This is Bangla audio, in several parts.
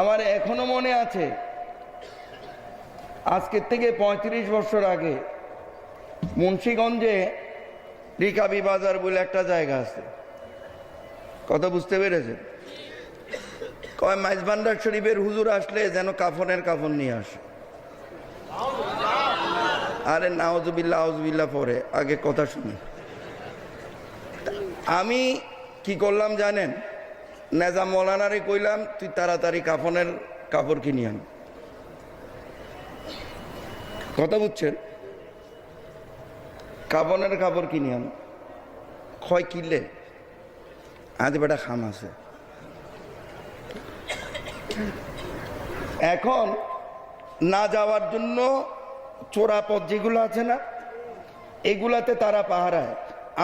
আমার এখনো মনে আছে, আজকের থেকে ৩৫ বছর আগে মুন্সিগঞ্জে রিকাবি বাজার বলে একটা জায়গা আছে। কথা বুঝতে পেরেছেন? কয় মাইজভান্ডার শরীফের হুজুর আসলে যেন কাফনের কাফন নিয়ে আসে। আরে নাউজুবিল্লাহ আউজুবিল্লাহ পরে, আগে কথা শুনি। আমি কি করলাম জানেন? নেজাম মৌলানারে কইলাম, তুই তাড়াতাড়ি কাফনের কাপড় কিনি আন। কথা বুঝছেন? কাফনের কাপড় কিনি আন। ক্ষয় কিনলে আজ বেটা খাম আছে। এখন না যাওয়ার জন্য চোরা পথ যেগুলো আছে না, এগুলাতে তারা পাহারায়।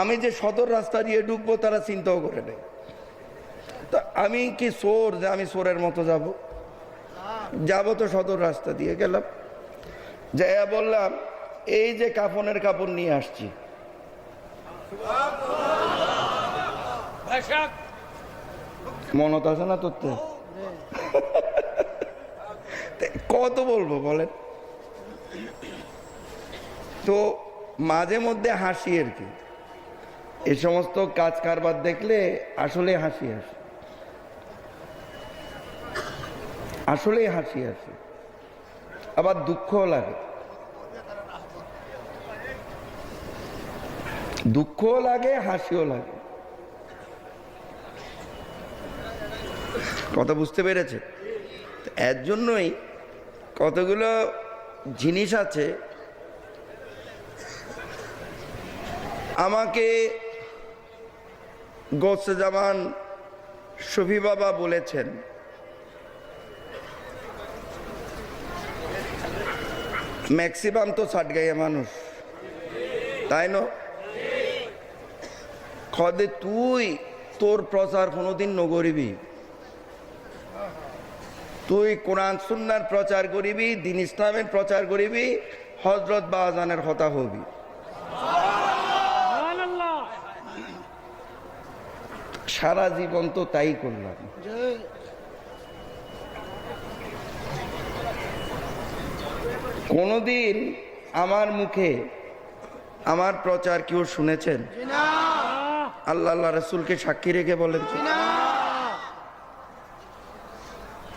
আমি যে সদর রাস্তা দিয়ে ঢুকবো তারা চিন্তাও করে নেয়। তো আমি কি চোর যে আমি চোরের মতো যাব তো সদর রাস্তা দিয়ে গেলাম, যাইয়া বললাম এই যে কাফনের কাপড় নিয়ে আসছি। মনত আছে না তোর? কত বলবো বলেন? তো মাঝে মধ্যে হাসি আর কি, এই সমস্ত কাজ কারবার দেখলে আসলে হাসি আসে, আসলে হাসি আসে, আবার দুঃখও লাগে। দুঃখও লাগে, হাসিও লাগে। কথা বুঝতে পেরেছে? এর জন্যই কতগুলো জিনিস আছে। আমাকে গৌসে জামান শফি বাবা বলেছেন, ম্যাক্সিমাম তো সাটগাইয়া মানুষ, তাই না? খদে তুই তোর প্রচার কোনোদিন নগরিবি, তুই কোরআন সুন্নাহর প্রচার করিবি, দিন ইসলামের প্রচার করিবি, হযরত বাজানের হতা হবি। সারা জীবন তো তাই করলাম। কোনদিন আমার মুখে আমার প্রচার কেউ শুনেছেন? আল্লাহ রাসূলকে সাক্ষী রেখে বলেন।